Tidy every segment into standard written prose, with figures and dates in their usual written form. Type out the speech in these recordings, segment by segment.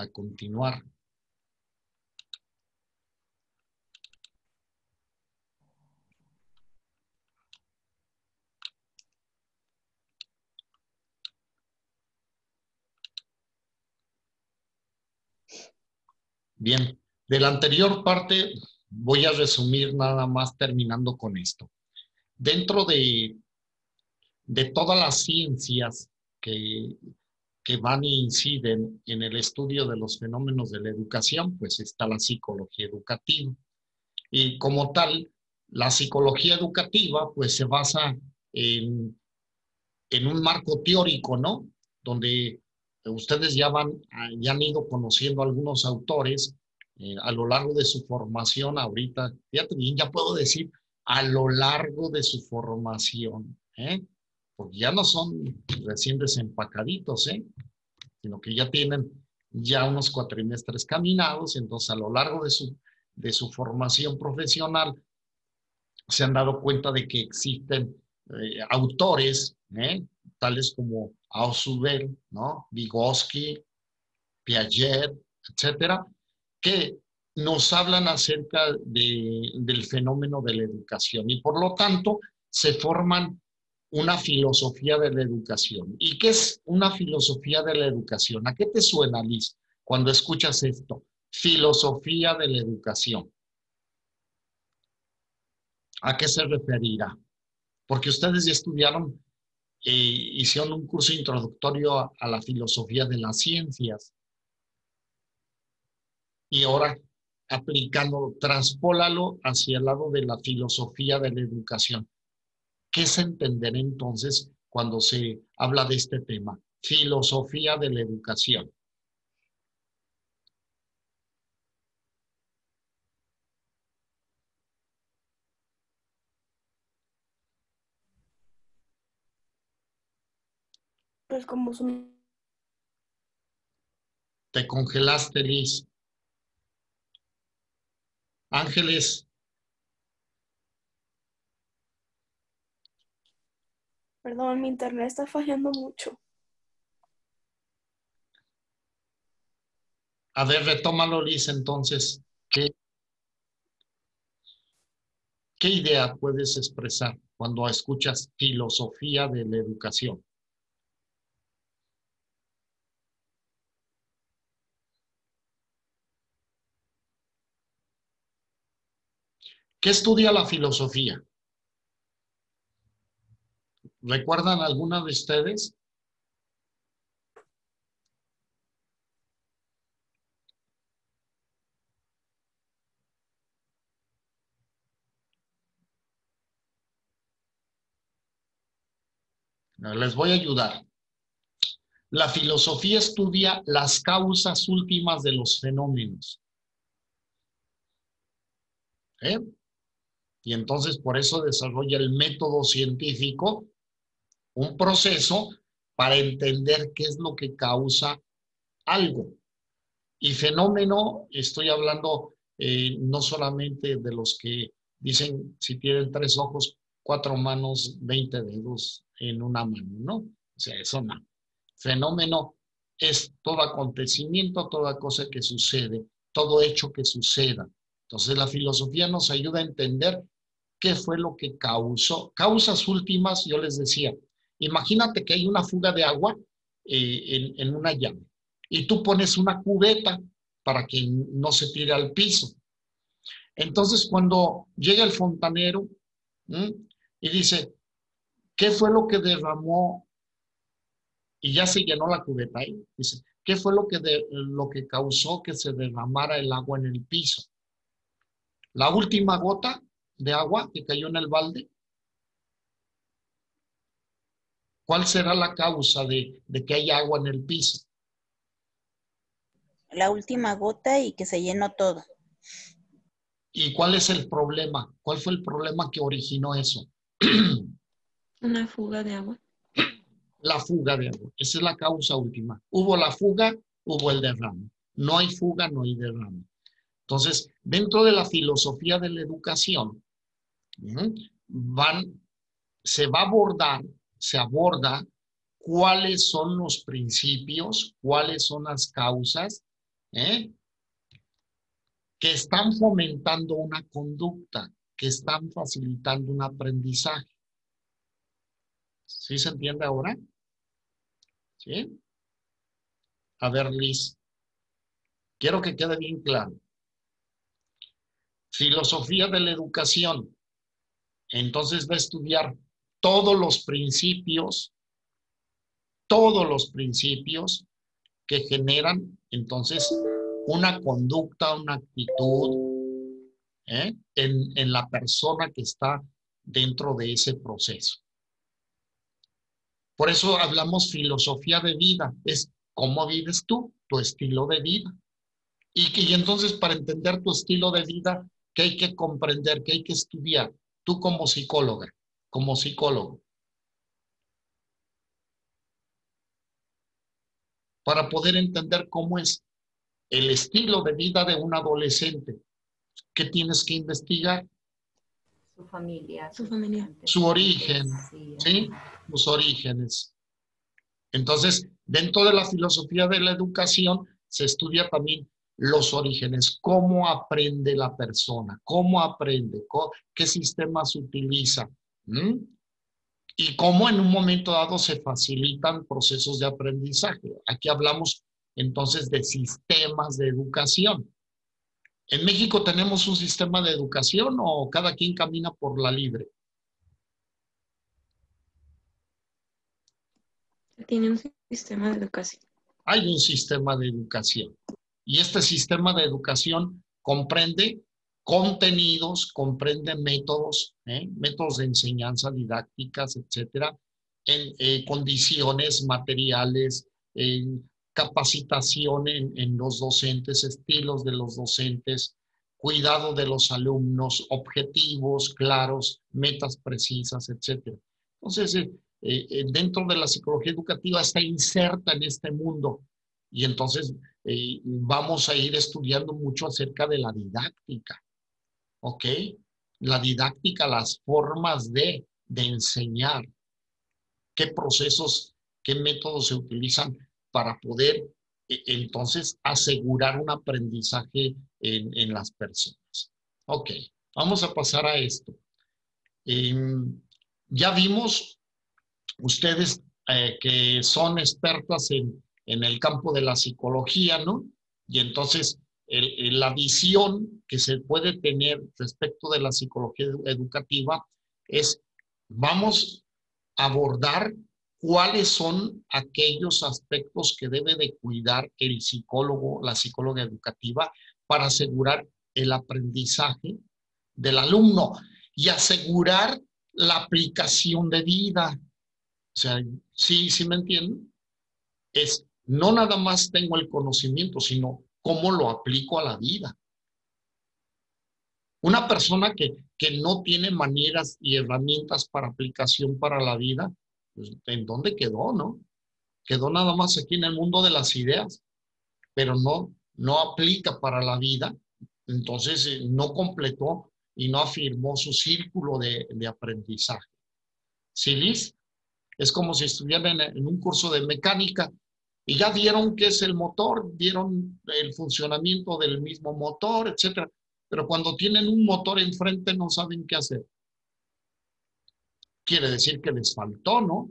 a continuar. Bien, de la anterior parte voy a resumir nada más terminando con esto. Dentro de todas las ciencias que van e inciden en el estudio de los fenómenos de la educación, pues está la psicología educativa. Y como tal, la psicología educativa pues se basa en un marco teórico, ¿no? Donde ustedes ya han ido conociendo algunos autores a lo largo de su formación. Ahorita, fíjate bien, ya puedo decir a lo largo de su formación, porque ya no son recién desempacaditos, sino que ya tienen ya unos cuatrimestres caminados. Entonces a lo largo de su formación profesional se han dado cuenta de que existen autores, tales como Ausubel, ¿no? Vygotsky, Piaget, etcétera, que nos hablan acerca del fenómeno de la educación y por lo tanto se forman una filosofía de la educación. ¿Y qué es una filosofía de la educación? ¿A qué te suena, Liz, cuando escuchas esto? Filosofía de la educación. ¿A qué se referirá? Porque ustedes ya estudiaron, hicieron un curso introductorio a la filosofía de las ciencias. Y ahora, aplicando, transpólalo hacia el lado de la filosofía de la educación. ¿Qué se entenderá entonces cuando se habla de este tema? Filosofía de la educación. Pues como son... Te congelaste, Liz. Ángeles, Perdón, mi internet está fallando mucho. a ver, retómalo, Liz, entonces. ¿Qué idea puedes expresar cuando escuchas filosofía de la educación? ¿Qué estudia la filosofía? ¿Recuerdan alguna de ustedes? Les voy a ayudar. La filosofía estudia las causas últimas de los fenómenos. Y entonces por eso desarrolla el método científico, un proceso para entender qué es lo que causa algo. Y fenómeno, estoy hablando no solamente de los que dicen si tienen 3 ojos, 4 manos, 20 dedos en una mano, ¿no? O sea, eso no. Fenómeno es todo acontecimiento, toda cosa que sucede, todo hecho que suceda. Entonces la filosofía nos ayuda a entender qué fue lo que causó. Causas últimas, yo les decía, imagínate que hay una fuga de agua en una llave y tú pones una cubeta para que no se tire al piso. Entonces, cuando llega el fontanero y dice, ¿qué fue lo que derramó? Y ya se llenó la cubeta ahí. Dice, ¿qué fue lo que causó que se derramara el agua en el piso? La última gota de agua que cayó en el balde. ¿Cuál será la causa de que haya agua en el piso? La última gota y que se llenó todo. ¿Y cuál es el problema? ¿Cuál fue el problema que originó eso? Una fuga de agua. La fuga de agua. Esa es la causa última. Hubo la fuga, hubo el derrame. No hay fuga, no hay derrame. Entonces, dentro de la filosofía de la educación, se aborda cuáles son los principios, cuáles son las causas ¿eh? Que están fomentando una conducta, que están facilitando un aprendizaje. ¿Sí se entiende ahora? ¿Sí? A ver, Liz, quiero que quede bien claro. Filosofía de la educación. Entonces va a estudiar todos los principios que generan, entonces, una conducta, una actitud, en la persona que está dentro de ese proceso. Por eso hablamos filosofía de vida, es cómo vives tú, tu estilo de vida. Y entonces para entender tu estilo de vida, ¿qué hay que comprender? ¿Qué hay que estudiar? Tú como psicóloga, como psicólogo. Para poder entender cómo es el estilo de vida de un adolescente. ¿Qué tienes que investigar? Su familia. Su origen, ¿sí? Sus orígenes. Entonces, dentro de la filosofía de la educación, se estudia también los orígenes, cómo aprende la persona, cómo aprende, qué sistemas utiliza, y cómo en un momento dado se facilitan procesos de aprendizaje. Aquí hablamos entonces de sistemas de educación. ¿En México tenemos un sistema de educación o cada quien camina por la libre? Tiene un sistema de educación. Hay un sistema de educación. Y este sistema de educación comprende contenidos, comprende métodos, métodos de enseñanza, didácticas, etcétera, en condiciones materiales, en capacitación en los docentes, estilos de los docentes, cuidado de los alumnos, objetivos claros, metas precisas, etcétera. Entonces, dentro de la psicología educativa está inserta en este mundo y entonces vamos a ir estudiando mucho acerca de la didáctica, ¿ok? La didáctica, las formas de enseñar, qué procesos, qué métodos se utilizan para poder entonces asegurar un aprendizaje en las personas. Ok, vamos a pasar a esto. Ya vimos ustedes que son expertas en el campo de la psicología, ¿no? Y entonces la visión que se puede tener respecto de la psicología educativa es, vamos a abordar cuáles son aquellos aspectos que debe de cuidar el psicólogo, la psicóloga educativa, para asegurar el aprendizaje del alumno y asegurar la aplicación de vida. O sea, sí me entienden. Es no nada más tengo el conocimiento, sino cómo lo aplico a la vida. Una persona que no tiene maneras y herramientas para aplicación para la vida, pues, ¿en dónde quedó, no? Quedó nada más aquí en el mundo de las ideas, pero no aplica para la vida. Entonces no completó y no afirmó su círculo de aprendizaje. ¿Sí, Liz? Es como si estuvieran en un curso de mecánica y ya vieron qué es el motor, vieron el funcionamiento del mismo motor, etcétera. Pero cuando tienen un motor enfrente no saben qué hacer. Quiere decir que les faltó, ¿no?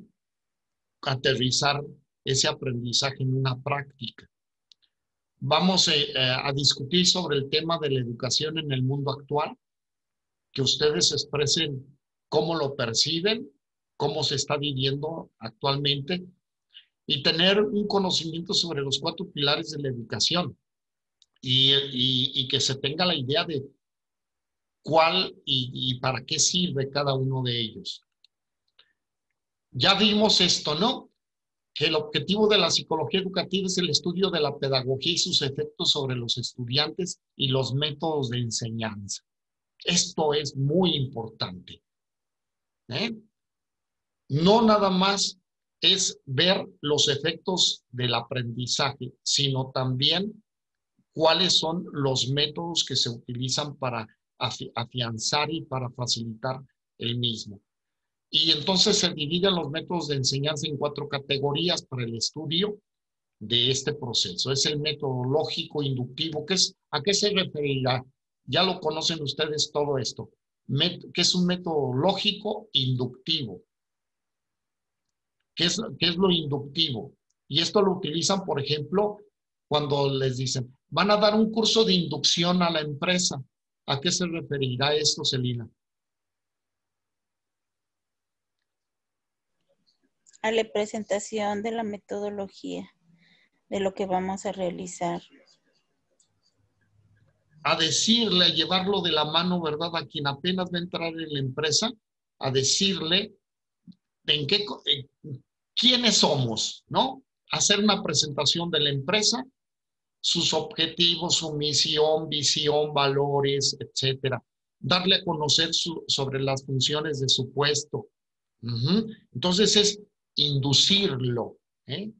Aterrizar ese aprendizaje en una práctica. Vamos a discutir sobre el tema de la educación en el mundo actual, que ustedes expresen cómo lo perciben, cómo se está viviendo actualmente, y tener un conocimiento sobre los 4 pilares de la educación y que se tenga la idea de cuál y para qué sirve cada uno de ellos. Ya vimos esto, ¿no? Que el objetivo de la psicología educativa es el estudio de la pedagogía y sus efectos sobre los estudiantes y los métodos de enseñanza. Esto es muy importante. No nada más es ver los efectos del aprendizaje, sino también cuáles son los métodos que se utilizan para afianzar y para facilitar el mismo. Y entonces se dividen los métodos de enseñanza en 4 categorías para el estudio. de este proceso. Es el método lógico inductivo. ¿A qué se referirá? Ya lo conocen ustedes todo esto. ¿Qué es un método lógico inductivo? ¿Qué es lo inductivo? Y esto lo utilizan, por ejemplo, cuando les dicen, van a dar un curso de inducción a la empresa. ¿A qué se referirá esto, Celina? A la presentación de la metodología, de lo que vamos a realizar. A decirle, a llevarlo de la mano, ¿verdad? A quien apenas va a entrar en la empresa, a decirle quiénes somos, ¿no? Hacer una presentación de la empresa, sus objetivos, su misión, visión, valores, etcétera. Darle a conocer sobre las funciones de su puesto. Entonces es inducirlo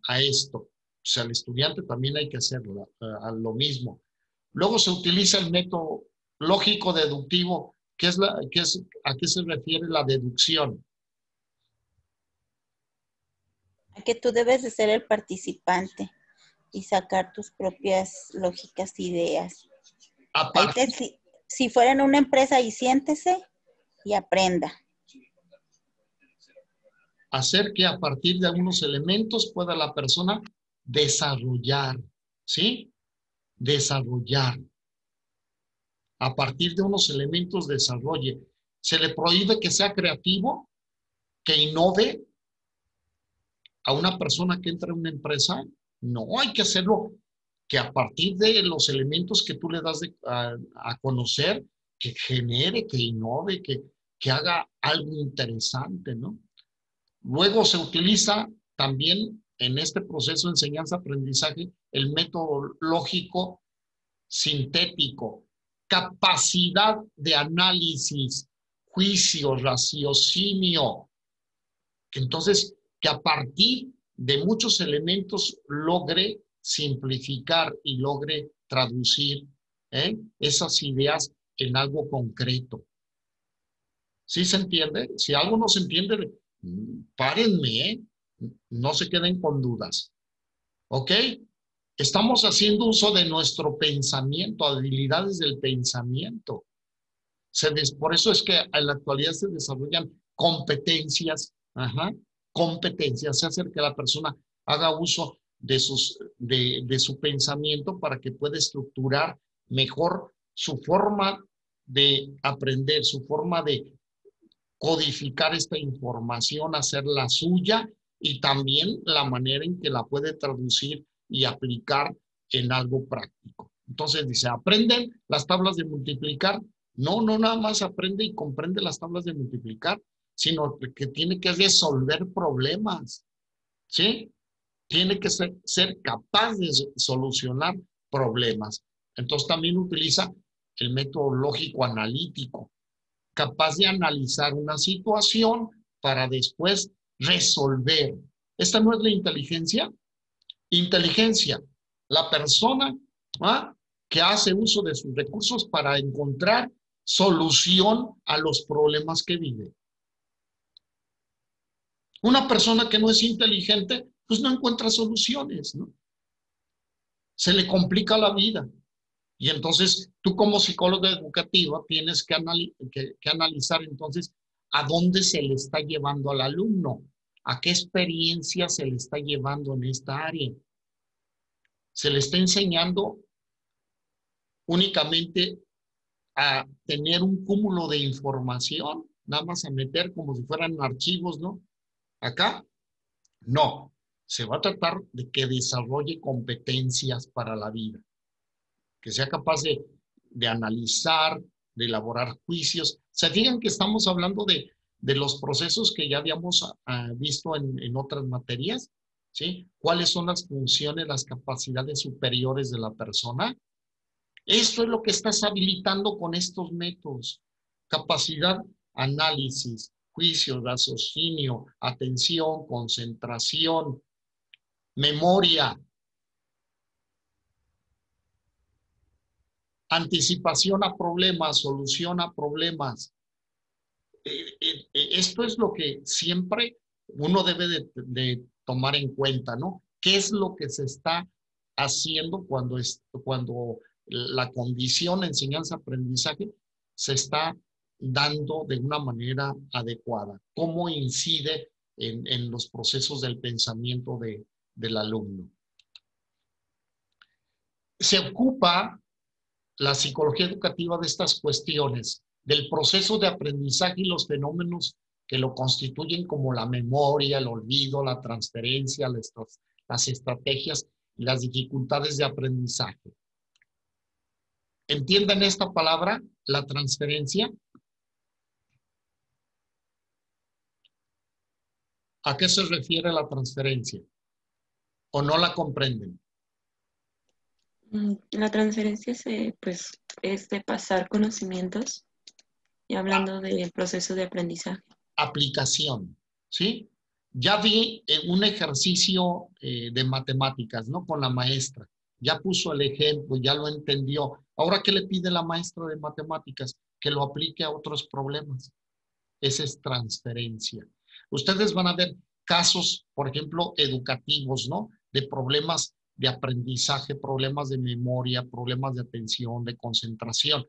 a esto. O sea, al estudiante también hay que hacerlo, a lo mismo. Luego se utiliza el método lógico-deductivo. ¿A qué se refiere la deducción? A que tú debes de ser el participante y sacar tus propias lógicas ideas. Si fuera en una empresa, ahí siéntese y aprenda. Hacer que a partir de algunos elementos pueda la persona desarrollar, ¿sí? Desarrollar. A partir de unos elementos desarrolle. Se le prohíbe que sea creativo, que innove a una persona que entra en una empresa. No, hay que hacerlo que a partir de los elementos que tú le das a conocer, que genere, que innove, que haga algo interesante, ¿no? Luego se utiliza también en este proceso de enseñanza-aprendizaje el método lógico sintético, capacidad de análisis, juicio, raciocinio. Entonces, que a partir de muchos elementos logre simplificar y logre traducir esas ideas en algo concreto. ¿Sí se entiende? Si algo no se entiende, párenme, no se queden con dudas. ¿Ok? Estamos haciendo uso de nuestro pensamiento, habilidades del pensamiento. Por eso es que en la actualidad se desarrollan competencias, competencias, se hace que la persona haga uso de su pensamiento para que pueda estructurar mejor su forma de aprender, su forma de codificar esta información, hacerla suya y también la manera en que la puede traducir y aplicar en algo práctico. Entonces dice, ¿aprenden las tablas de multiplicar? No nada más aprende y comprende las tablas de multiplicar, sino que tiene que resolver problemas, ¿sí? Tiene que ser capaz de solucionar problemas. Entonces también utiliza el método lógico-analítico, capaz de analizar una situación para después resolver. ¿Esta no es la inteligencia? Inteligencia, la persona que hace uso de sus recursos para encontrar solución a los problemas que vive. Una persona que no es inteligente, pues no encuentra soluciones, ¿no? Se le complica la vida. Y entonces tú como psicólogo educativo tienes que analizar entonces a dónde se le está llevando al alumno, a qué experiencia se le está llevando en esta área. Se le está enseñando únicamente a tener un cúmulo de información, nada más a meter como si fueran archivos, ¿no? Acá, no. Se va a tratar de que desarrolle competencias para la vida, que sea capaz de analizar, de elaborar juicios. Se fijan que estamos hablando de los procesos que ya habíamos visto en otras materias, ¿sí? ¿Cuáles son las funciones, las capacidades superiores de la persona? Esto es lo que estás habilitando con estos métodos. Capacidad, análisis, juicio, raciocinio, atención, concentración, memoria, anticipación a problemas, solución a problemas. Esto es lo que siempre uno debe de tomar en cuenta, ¿no? ¿Qué es lo que se está haciendo cuando la condición enseñanza-aprendizaje se está dando de una manera adecuada? ¿Cómo incide en los procesos del pensamiento del alumno? Se ocupa la psicología educativa de estas cuestiones, del proceso de aprendizaje y los fenómenos que lo constituyen, como la memoria, el olvido, la transferencia, las estrategias y las dificultades de aprendizaje. ¿Entienden esta palabra, la transferencia? ¿A qué se refiere la transferencia? ¿O no la comprenden? La transferencia pues, es de pasar conocimientos y hablando del proceso de aprendizaje. Aplicación, ¿sí? Ya vi un ejercicio de matemáticas, ¿no? Con la maestra. Ya puso el ejemplo, ya lo entendió. Ahora, ¿qué le pide la maestra de matemáticas? Que lo aplique a otros problemas. Esa es transferencia. Ustedes van a ver casos, por ejemplo, educativos, ¿no? De problemas de aprendizaje, problemas de memoria, problemas de atención, de concentración.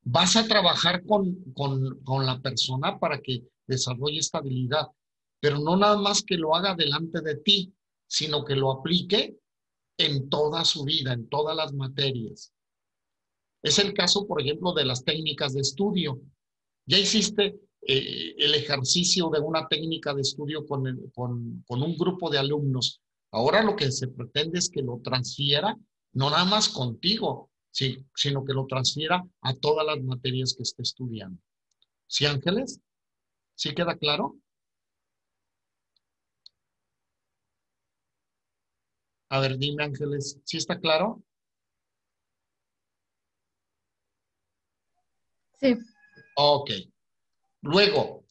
Vas a trabajar con la persona para que desarrolle esta habilidad, pero no nada más que lo haga delante de ti, sino que lo aplique en toda su vida, en todas las materias. Es el caso, por ejemplo, de las técnicas de estudio. Ya hiciste el ejercicio de una técnica de estudio con un grupo de alumnos. Ahora lo que se pretende es que lo transfiera, no nada más contigo, sí, sino que lo transfiera a todas las materias que esté estudiando. ¿Sí, Ángeles? ¿Sí queda claro? A ver, dime, Ángeles, ¿sí está claro? Sí. Ok. Luego,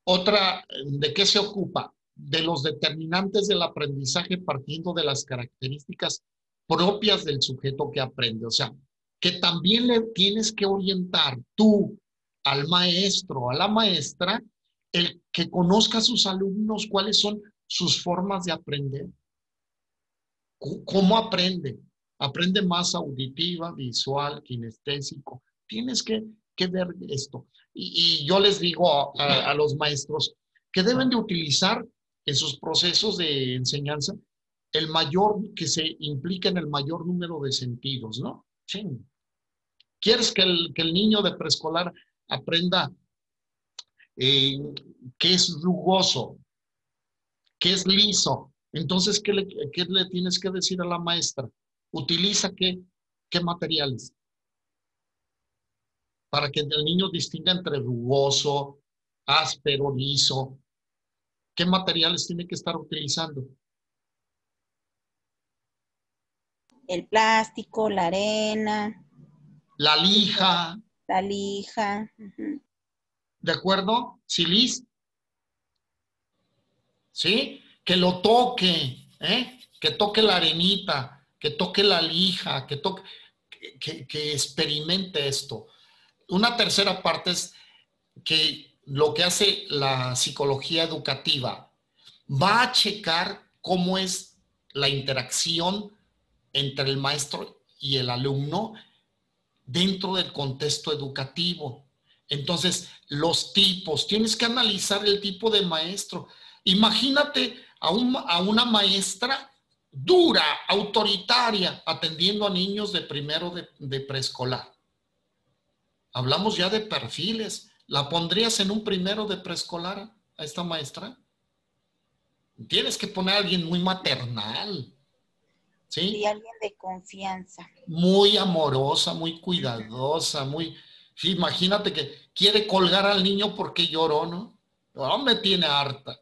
otra, ¿de qué se ocupa? De los determinantes del aprendizaje partiendo de las características propias del sujeto que aprende. O sea, que también le tienes que orientar tú al maestro, a la maestra, el que conozca a sus alumnos cuáles son sus formas de aprender. ¿Cómo aprende? Aprende más auditiva, visual, kinestésico. Tienes que ver esto. Y yo les digo a los maestros que deben de utilizar en sus procesos de enseñanza que se implique en el mayor número de sentidos, ¿no? Sí. ¿Quieres que el niño de preescolar aprenda qué es rugoso, qué es liso? Entonces, ¿qué le tienes que decir a la maestra? Utiliza qué materiales para que el niño distinga entre rugoso, áspero, liso. ¿Qué materiales tiene que estar utilizando? El plástico, la arena. La lija. La lija. ¿De acuerdo? ¿Silis? ¿Sí? Que lo toque, ¿eh? Que toque la arenita, que toque la lija, que experimente esto. Una tercera parte es que lo que hace la psicología educativa va a checar cómo es la interacción entre el maestro y el alumno dentro del contexto educativo. Entonces, los tipos, tienes que analizar el tipo de maestro. Imagínate a una maestra dura, autoritaria, atendiendo a niños de primero de preescolar. Hablamos ya de perfiles. ¿La pondrías en un primero de preescolar a esta maestra? Tienes que poner a alguien muy maternal. ¿Sí? Sí, alguien de confianza. Muy amorosa, muy cuidadosa, muy... Sí, imagínate que quiere colgar al niño porque lloró, ¿no? No, me tiene harta.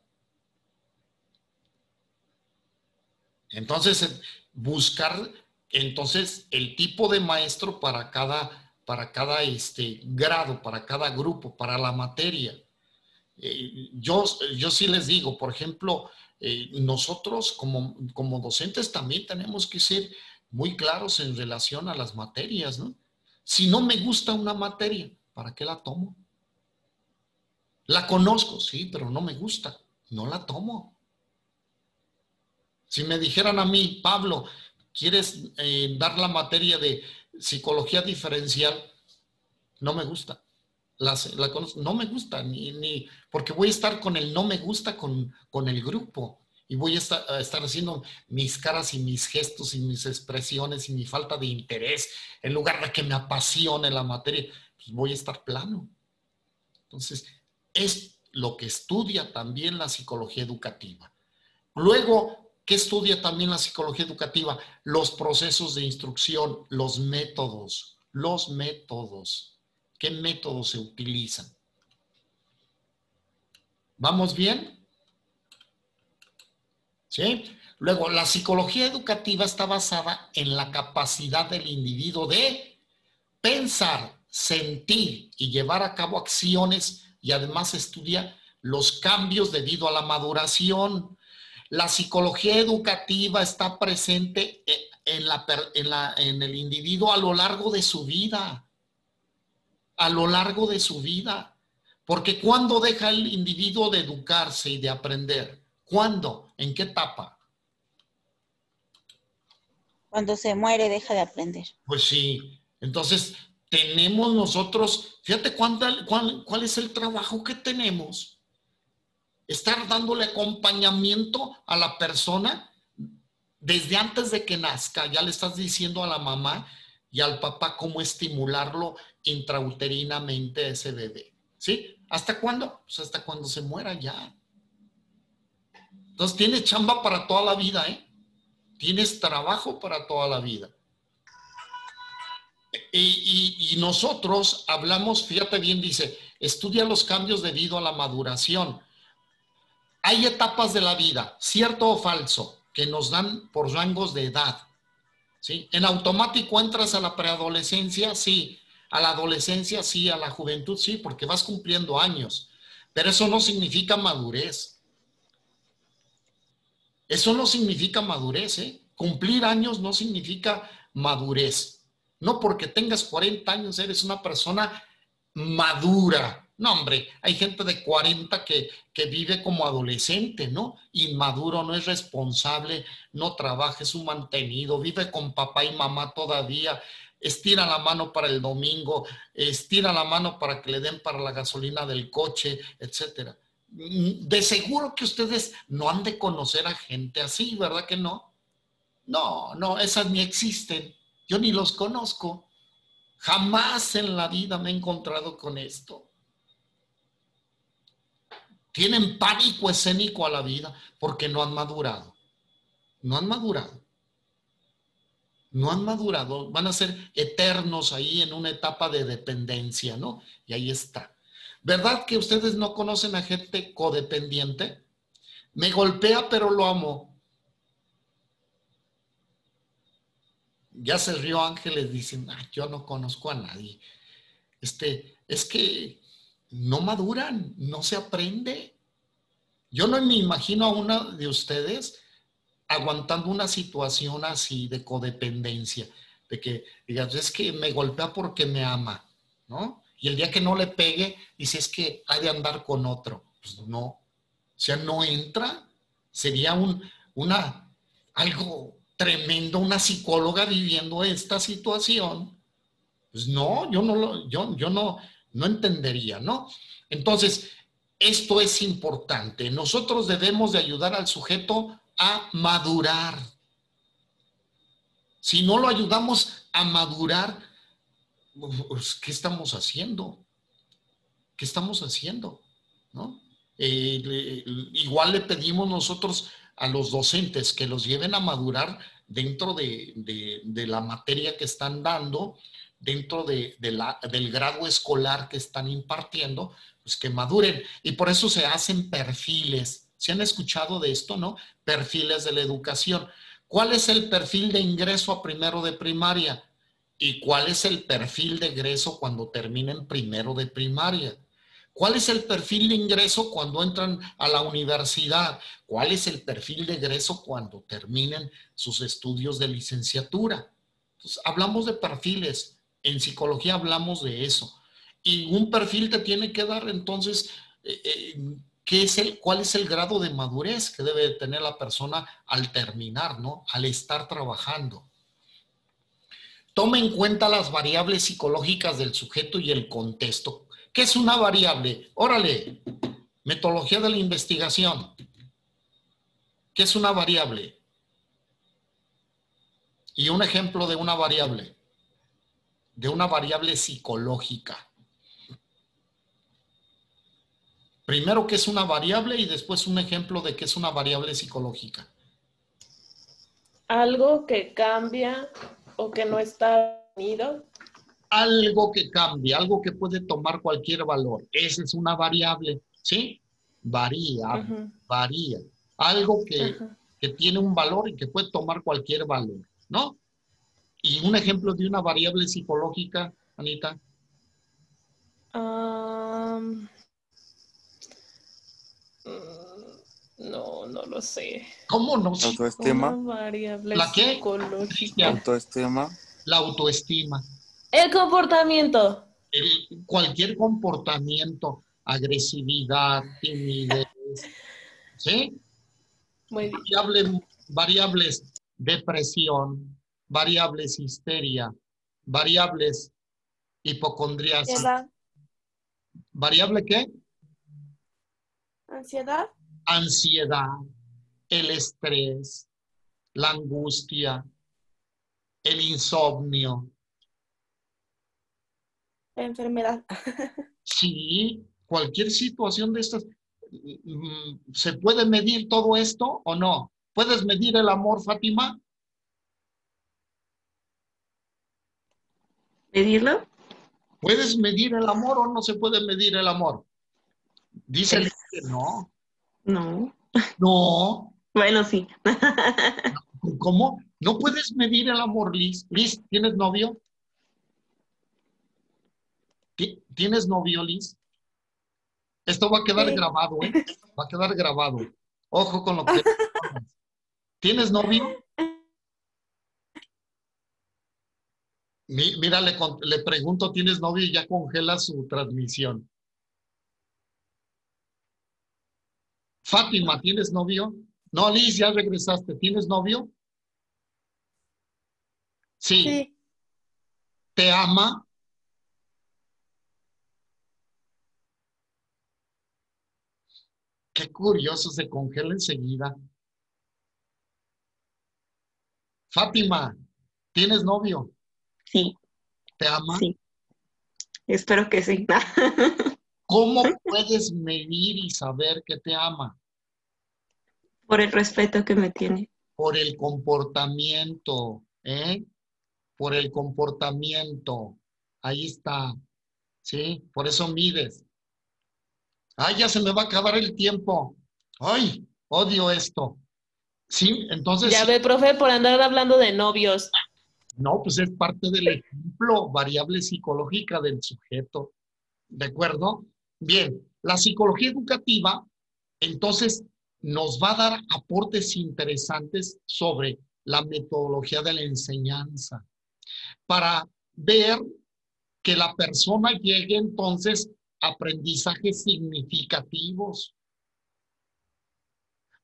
Entonces, buscar entonces el tipo de maestro para cada grado, para cada grupo, para la materia. Yo sí les digo, por ejemplo, nosotros como docentes también tenemos que ser muy claros en relación a las materias, ¿no? Si no me gusta una materia, ¿para qué la tomo? La conozco, sí, pero no me gusta, no la tomo. Si me dijeran a mí, Pablo, ¿quieres dar la materia de psicología diferencial? No me gusta. No me gusta, porque voy a estar con el no me gusta con el grupo. Y voy a estar haciendo mis caras y mis gestos y mis expresiones y mi falta de interés, en lugar de que me apasione la materia, pues voy a estar plano. Entonces, es lo que estudia también la psicología educativa. Luego, ¿qué estudia también la psicología educativa? Los procesos de instrucción, los métodos. Los métodos. ¿Qué métodos se utilizan? ¿Vamos bien? ¿Sí? Luego, la psicología educativa está basada en la capacidad del individuo de pensar, sentir y llevar a cabo acciones, y además estudia los cambios debido a la maduración. La psicología educativa está presente en el individuo a lo largo de su vida. A lo largo de su vida. Porque ¿cuándo deja el individuo de educarse y de aprender? ¿Cuándo? ¿En qué etapa? Cuando se muere deja de aprender. Pues sí. Entonces, tenemos nosotros, fíjate cuál es el trabajo que tenemos. Estar dándole acompañamiento a la persona desde antes de que nazca. Ya le estás diciendo a la mamá y al papá cómo estimularlo intrauterinamente a ese bebé. ¿Sí? ¿Hasta cuándo? Pues hasta cuando se muera ya. Entonces tienes chamba para toda la vida, ¿eh? Tienes trabajo para toda la vida. Y nosotros hablamos, fíjate bien, dice, estudia los cambios debido a la maduración. Hay etapas de la vida, cierto o falso, que nos dan por rangos de edad. ¿Sí? En automático entras a la preadolescencia, sí. A la adolescencia, sí. A la juventud, sí, porque vas cumpliendo años. Pero eso no significa madurez. Eso no significa madurez, ¿eh? Cumplir años no significa madurez. No porque tengas 40 años eres una persona madura. No, hombre, hay gente de 40 que vive como adolescente, ¿no? Inmaduro, no es responsable, no trabaja, es un mantenido, vive con papá y mamá todavía, estira la mano para el domingo, estira la mano para que le den para la gasolina del coche, etcétera. De seguro que ustedes no han de conocer a gente así, ¿verdad que no? No, esas ni existen. Yo ni los conozco. Jamás en la vida me he encontrado con esto. Tienen pánico escénico a la vida porque no han madurado. No han madurado. No han madurado. Van a ser eternos ahí en una etapa de dependencia, ¿no? Y ahí está. ¿Verdad que ustedes no conocen a gente codependiente? Me golpea, pero lo amo. Ya se rió Ángeles, dicen, yo no conozco a nadie. Es que no maduran, no se aprende. Yo no me imagino a una de ustedes aguantando una situación así de codependencia, de que digas, es que me golpea porque me ama, ¿no? Y el día que no le pegue, dice, es que ha de andar con otro. Pues no, o sea, no entra. Sería algo tremendo, una psicóloga viviendo esta situación. Pues no, yo no entendería, ¿no? Entonces, esto es importante. Nosotros debemos de ayudar al sujeto a madurar. Si no lo ayudamos a madurar, pues, ¿qué estamos haciendo? ¿Qué estamos haciendo? ¿No? Igual le pedimos nosotros a los docentes que los lleven a madurar dentro de la materia que están dando, dentro del grado escolar que están impartiendo, pues que maduren. Y por eso se hacen perfiles. ¿Se han escuchado de esto, no? Perfiles de la educación. ¿Cuál es el perfil de ingreso a primero de primaria? ¿Y cuál es el perfil de egreso cuando terminen primero de primaria? ¿Cuál es el perfil de ingreso cuando entran a la universidad? ¿Cuál es el perfil de egreso cuando terminen sus estudios de licenciatura? Entonces, hablamos de perfiles. En psicología hablamos de eso. Y un perfil te tiene que dar, entonces, ¿Cuál es el grado de madurez que debe tener la persona al terminar, ¿no? Al estar trabajando. Toma en cuenta las variables psicológicas del sujeto y el contexto. ¿Qué es una variable? Órale, metodología de la investigación. ¿Qué es una variable? Y un ejemplo de una variable psicológica. Primero, ¿qué es una variable? Y después un ejemplo de qué es una variable psicológica. Algo que cambia o que no está definido. Algo que cambia, algo que puede tomar cualquier valor. Esa es una variable, ¿sí? Varía. Algo que tiene un valor y que puede tomar cualquier valor, ¿no? Y un ejemplo de una variable psicológica, Anita. No lo sé. ¿Cómo no? La autoestima. Una variable ¿La qué? psicológica. La autoestima. La autoestima. El comportamiento. Cualquier comportamiento, agresividad, timidez, ¿sí? Muy bien. Variables depresión, variables histeria, variables hipocondriasis. Ansiedad. ¿Variable qué? Ansiedad. Ansiedad, el estrés, la angustia, el insomnio. La enfermedad. Sí, cualquier situación de estas. ¿Se puede medir todo esto o no? ¿Puedes medir el amor, Fátima? ¿Medirlo? ¿Puedes medir el amor o no se puede medir el amor? Dice Liz que no. No. No. Bueno, sí. ¿Cómo? ¿No puedes medir el amor, Liz? Liz, ¿tienes novio? ¿Tienes novio, Liz? Esto va a quedar grabado, ¿eh? Va a quedar grabado. Ojo con lo que... ¿Tienes novio? Mira, le pregunto, ¿tienes novio? Y ya congela su transmisión. Fátima, ¿tienes novio? No, Liz, ya regresaste. ¿Tienes novio? Sí. ¿Te ama? Qué curioso, se congela enseguida. Fátima, ¿tienes novio? Sí. ¿Te ama? Sí. Espero que sí. ¿Cómo puedes medir y saber que te ama? Por el respeto que me tiene. Por el comportamiento, ¿eh? Por el comportamiento. Ahí está, ¿sí? Por eso mides. Ay, ya se me va a acabar el tiempo. Ay, odio esto. Sí, entonces... Ya ve, profe, por andar hablando de novios. No, pues es parte del ejemplo, variable psicológica del sujeto. ¿De acuerdo? Bien, la psicología educativa, entonces, nos va a dar aportes interesantes sobre la metodología de la enseñanza para ver que la persona llegue entonces a aprendizajes significativos,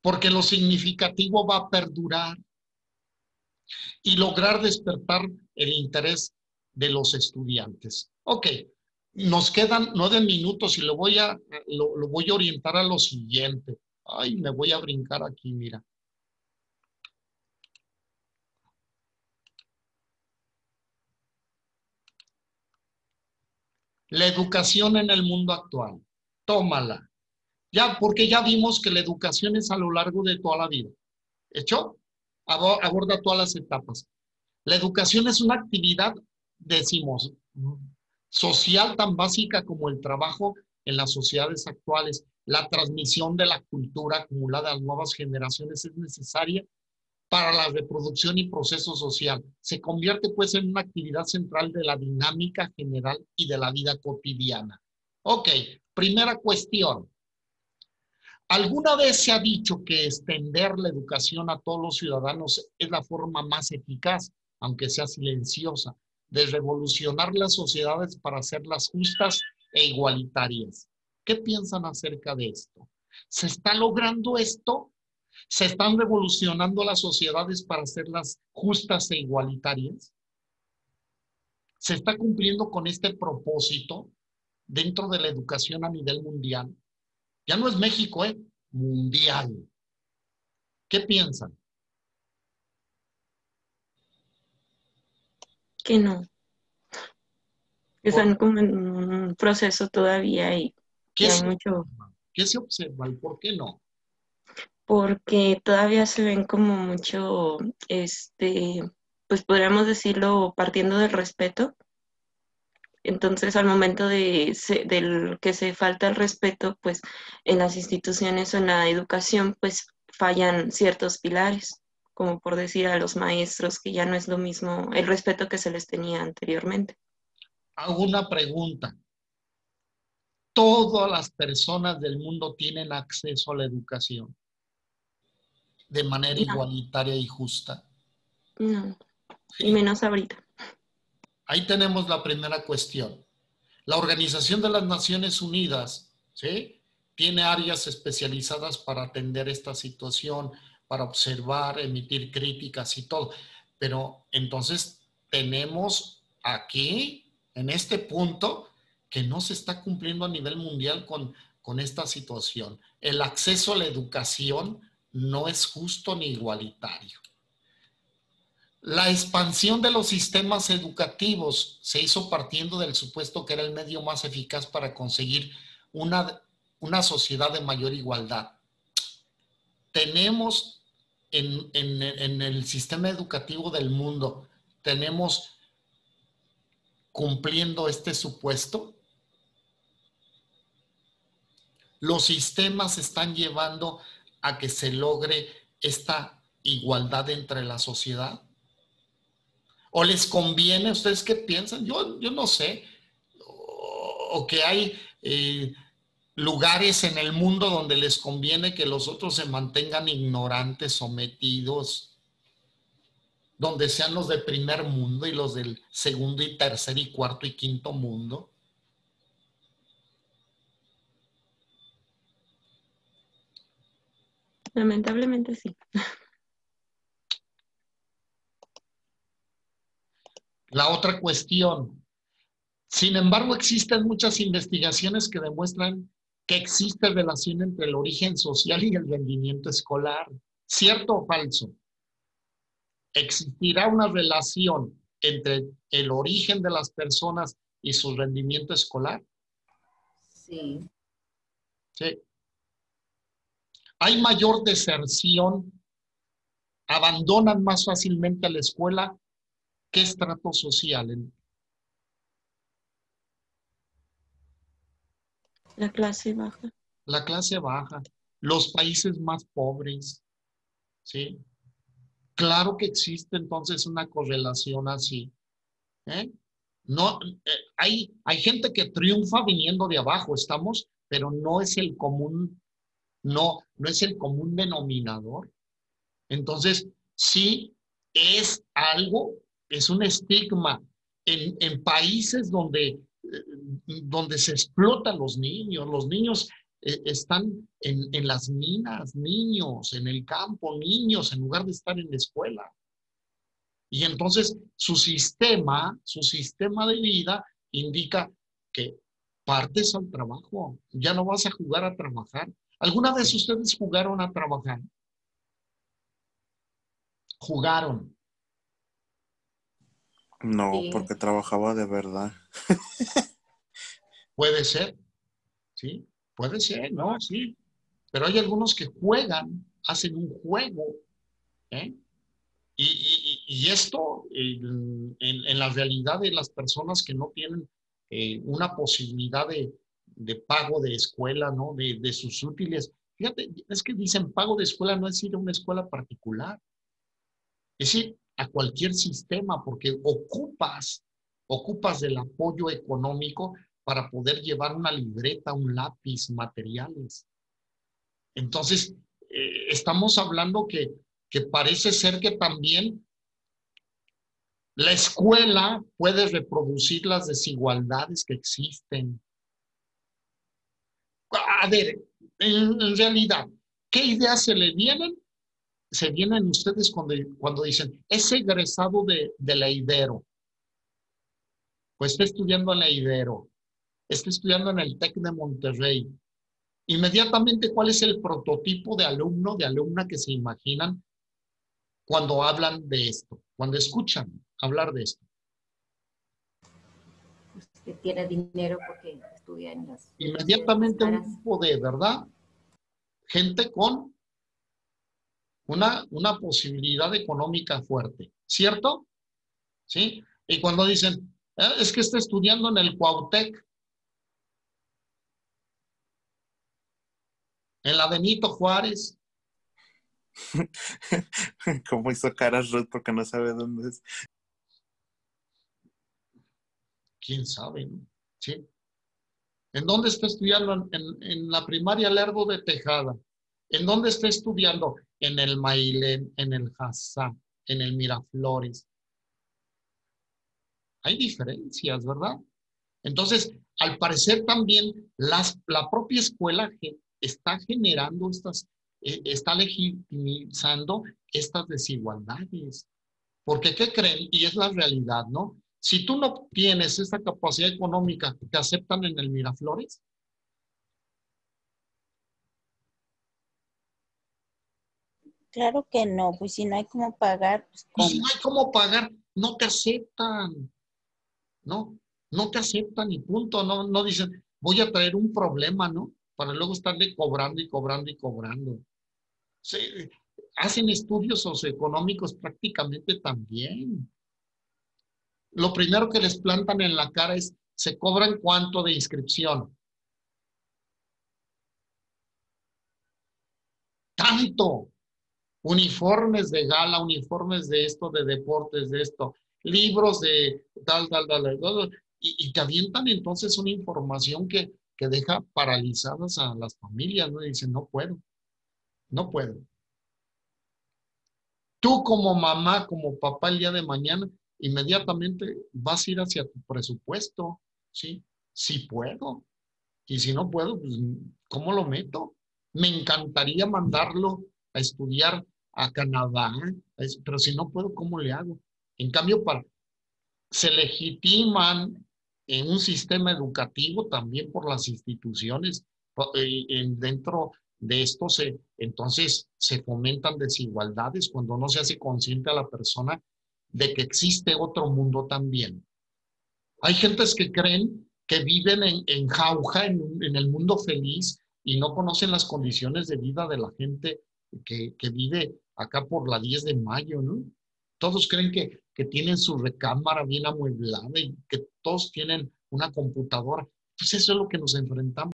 porque lo significativo va a perdurar y lograr despertar el interés de los estudiantes. Ok, nos quedan 9 minutos y lo voy a orientar a lo siguiente. Ay, me voy a brincar aquí, mira. La educación en el mundo actual. Tómala. Ya, porque ya vimos que la educación es a lo largo de toda la vida. ¿Hecho? Aborda todas las etapas. La educación es una actividad, decimos, social tan básica como el trabajo en las sociedades actuales. La transmisión de la cultura acumulada a las nuevas generaciones es necesaria para la reproducción y proceso social. Se convierte pues en una actividad central de la dinámica general y de la vida cotidiana. Ok, primera cuestión. ¿Alguna vez se ha dicho que extender la educación a todos los ciudadanos es la forma más eficaz, aunque sea silenciosa, de revolucionar las sociedades para hacerlas justas e igualitarias? ¿Qué piensan acerca de esto? ¿Se está logrando esto? ¿Se están revolucionando las sociedades para hacerlas justas e igualitarias? ¿Se está cumpliendo con este propósito dentro de la educación a nivel mundial? Ya no es México, mundial. ¿Qué piensan? Que no. Están como en un proceso todavía y hay mucho. ¿Qué se observa y por qué no? Porque todavía se ven como mucho, pues podríamos decirlo, partiendo del respeto. Entonces, al momento del que se falta el respeto, pues en las instituciones o en la educación, pues fallan ciertos pilares, como por decir a los maestros, que ya no es lo mismo el respeto que se les tenía anteriormente. Hago una pregunta. Todas las personas del mundo tienen acceso a la educación de manera igualitaria y justa. No, y menos ahorita. Ahí tenemos la primera cuestión. La Organización de las Naciones Unidas, ¿sí?, tiene áreas especializadas para atender esta situación, para observar, emitir críticas y todo. Pero entonces tenemos aquí, en este punto, que no se está cumpliendo a nivel mundial con esta situación. El acceso a la educación no es justo ni igualitario. La expansión de los sistemas educativos se hizo partiendo del supuesto que era el medio más eficaz para conseguir una sociedad de mayor igualdad. Tenemos en el sistema educativo del mundo, tenemos cumpliendo este supuesto. Los sistemas están llevando a que se logre esta igualdad entre la sociedad. ¿O les conviene? ¿Ustedes qué piensan? Yo no sé. O que hay lugares en el mundo donde les conviene que los otros se mantengan ignorantes, sometidos, donde sean los del primer mundo y los del segundo y tercer y cuarto y quinto mundo. Lamentablemente sí. La otra cuestión. Sin embargo, existen muchas investigaciones que demuestran que existe relación entre el origen social y el rendimiento escolar. ¿Cierto o falso? ¿Existirá una relación entre el origen de las personas y su rendimiento escolar? Sí. Sí. ¿Hay mayor deserción? ¿Abandonan más fácilmente la escuela? ¿Qué estrato social? La clase baja. La clase baja. Los países más pobres. ¿Sí? Claro que existe entonces una correlación así. No, hay gente que triunfa viniendo de abajo, estamos, pero no es el común, no es el común denominador. Entonces, sí es algo, es un estigma en países donde se explotan los niños están en las minas, niños, en el campo, niños, en lugar de estar en la escuela. Y entonces su sistema de vida indica que partes al trabajo, ya no vas a jugar a trabajar. ¿Alguna vez ustedes jugaron a trabajar? Jugaron. No, Sí. porque trabajaba de verdad. Puede ser, ¿sí? Puede ser, ¿no? Sí. Pero hay algunos que juegan, hacen un juego, ¿eh? Y esto, en la realidad de las personas que no tienen una posibilidad de pago de escuela, ¿no? De sus útiles. Fíjate, es que dicen pago de escuela no es ir a una escuela particular. Es ir a cualquier sistema porque ocupas del apoyo económico para poder llevar una libreta, un lápiz, materiales. Entonces, estamos hablando que parece ser que también la escuela puede reproducir las desigualdades que existen. A ver, En realidad, ¿qué ideas se le vienen? Se vienen ustedes cuando dicen, es egresado de la Ibero. Pues está estudiando en la Ibero. Está estudiando en el TEC de Monterrey. Inmediatamente, ¿cuál es el prototipo de alumno, de alumna que se imaginan cuando hablan de esto? Cuando escuchan hablar de esto. Pues que tiene dinero porque estudia en las... Inmediatamente un tipo de, ¿verdad? Gente con una posibilidad económica fuerte, ¿cierto? ¿Sí? Y cuando dicen, es que está estudiando en el Cuautec, en la Benito Juárez. ¿Cómo hizo caras Ruth porque no sabe dónde es? ¿Quién sabe? ¿No? ¿Sí? ¿En dónde está estudiando? En la primaria Lerdo de Tejada. ¿En dónde está estudiando? En el Mailén, en el Hassá, en el Miraflores. Hay diferencias, ¿verdad? Entonces, al parecer también la propia escuela está generando está legitimizando estas desigualdades. Porque, ¿qué creen? Y es la realidad, ¿no? Si tú no tienes esa capacidad económica, ¿te aceptan en el Miraflores? Claro que no, pues si no hay cómo pagar, pues Y cómo. si no hay cómo pagar, no te aceptan, ¿no? No te aceptan y punto, no dicen, voy a traer un problema, ¿no? Para luego estarle cobrando y cobrando y cobrando. Sí, hacen estudios socioeconómicos prácticamente también. Lo primero que les plantan en la cara es, ¿se cobran cuánto de inscripción? Tanto. Uniformes de gala, uniformes de esto, de deportes, de esto, libros de tal, y te avientan entonces una información que deja paralizadas a las familias, ¿no? Y dicen, no puedo, no puedo. Tú como mamá, como papá el día de mañana, inmediatamente vas a ir hacia tu presupuesto, ¿sí? Si puedo. Y si no puedo, pues, ¿cómo lo meto? Me encantaría mandarlo a estudiar a Canadá, pero si no puedo, ¿cómo le hago? En cambio, se legitiman en un sistema educativo también por las instituciones. Dentro de esto, entonces se fomentan desigualdades cuando no se hace consciente a la persona de que existe otro mundo también. Hay gentes que creen que viven en jauja, en el mundo feliz, y no conocen las condiciones de vida de la gente que vive acá por la 10 de mayo, ¿no? Todos creen que tienen su recámara bien amueblada y que todos tienen una computadora. Pues eso es lo que nos enfrentamos.